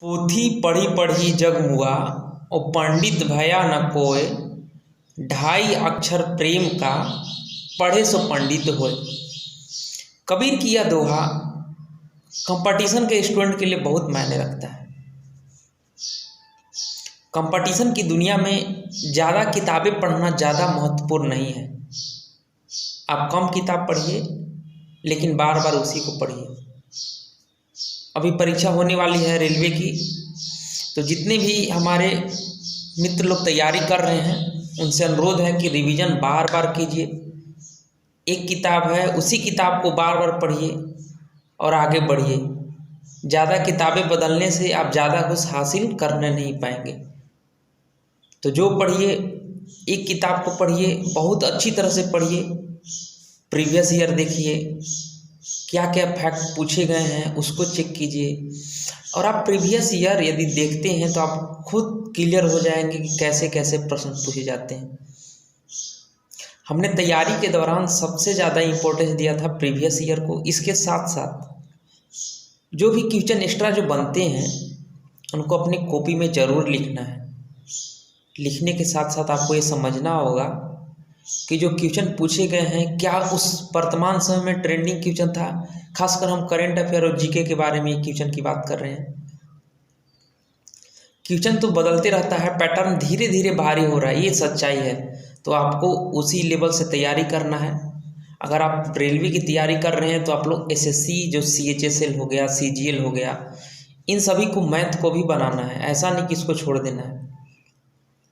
पोथी पढ़ी पढ़ी जग मुआ और पंडित भया न कोय। ढाई अक्षर प्रेम का पढ़े सो पंडित होय। कबीर की यह दोहा कंपटीशन के स्टूडेंट के लिए बहुत मायने रखता है। कंपटीशन की दुनिया में ज़्यादा किताबें पढ़ना ज़्यादा महत्वपूर्ण नहीं है। आप कम किताब पढ़िए लेकिन बार बार उसी को पढ़िए। अभी परीक्षा होने वाली है रेलवे की, तो जितने भी हमारे मित्र लोग तैयारी कर रहे हैं उनसे अनुरोध है कि रिवीजन बार बार कीजिए। एक किताब है उसी किताब को बार बार पढ़िए और आगे बढ़िए। ज़्यादा किताबें बदलने से आप ज़्यादा कुछ हासिल करने नहीं पाएंगे। तो जो पढ़िए, एक किताब को पढ़िए, बहुत अच्छी तरह से पढ़िए। प्रीवियस ईयर देखिए, क्या क्या फैक्ट पूछे गए हैं उसको चेक कीजिए। और आप प्रीवियस ईयर यदि देखते हैं तो आप खुद क्लियर हो जाएंगे कि कैसे कैसे प्रश्न पूछे जाते हैं। हमने तैयारी के दौरान सबसे ज़्यादा इम्पोर्टेंस दिया था प्रीवियस ईयर को। इसके साथ साथ जो भी क्वेश्चन एक्स्ट्रा जो बनते हैं उनको अपनी कॉपी में ज़रूर लिखना है। लिखने के साथ साथ आपको ये समझना होगा कि जो क्वेश्चन पूछे गए हैं क्या उस वर्तमान समय में ट्रेंडिंग क्वेश्चन था। खासकर हम करंट अफेयर और जीके के बारे में क्वेश्चन की बात कर रहे हैं। क्वेश्चन तो बदलते रहता है, पैटर्न धीरे धीरे भारी हो रहा है, ये सच्चाई है। तो आपको उसी लेवल से तैयारी करना है। अगर आप रेलवे की तैयारी कर रहे हैं तो आप लोग एसएससी जो CHSL हो गया, CGL हो गया, इन सभी को मैथ को भी बनाना है। ऐसा नहीं कि इसको छोड़ देना है।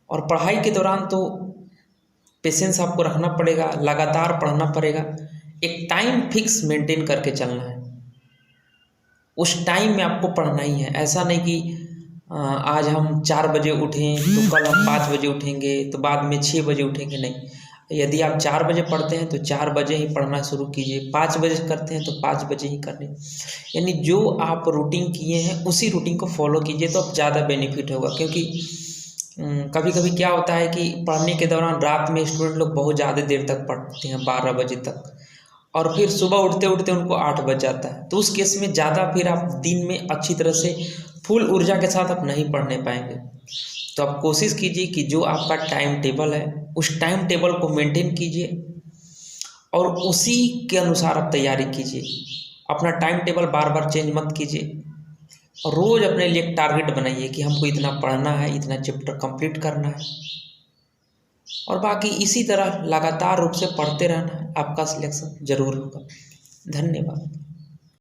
और पढ़ाई के दौरान तो पेशेंस आपको रखना पड़ेगा, लगातार पढ़ना पड़ेगा। एक टाइम फिक्स मेंटेन करके चलना है। उस टाइम में आपको पढ़ना ही है। ऐसा नहीं कि आज हम 4 बजे उठें तो कल हम 5 बजे उठेंगे तो बाद में 6 बजे उठेंगे, नहीं। यदि आप 4 बजे पढ़ते हैं तो 4 बजे ही पढ़ना शुरू कीजिए। 5 बजे करते हैं तो 5 बजे ही करने, यानी जो आप रूटीन किए हैं उसी रूटीन को फॉलो कीजिए तो अब ज़्यादा बेनिफिट होगा। क्योंकि कभी कभी क्या होता है कि पढ़ने के दौरान रात में स्टूडेंट लोग बहुत ज़्यादा देर तक पढ़ते हैं, 12 बजे तक, और फिर सुबह उठते उठते उनको 8 बज जाता है। तो उस केस में ज़्यादा फिर आप दिन में अच्छी तरह से फुल ऊर्जा के साथ आप नहीं पढ़ने पाएंगे। तो आप कोशिश कीजिए कि जो आपका टाइम टेबल है उस टाइम टेबल को मेंटेन कीजिए और उसी के अनुसार आप तैयारी कीजिए। अपना टाइम टेबल बार बार चेंज मत कीजिए। और रोज़ अपने लिए एक टारगेट बनाइए कि हमको इतना पढ़ना है, इतना चैप्टर कंप्लीट करना है, और बाकी इसी तरह लगातार रूप से पढ़ते रहना है। आपका सिलेक्शन जरूर होगा। धन्यवाद।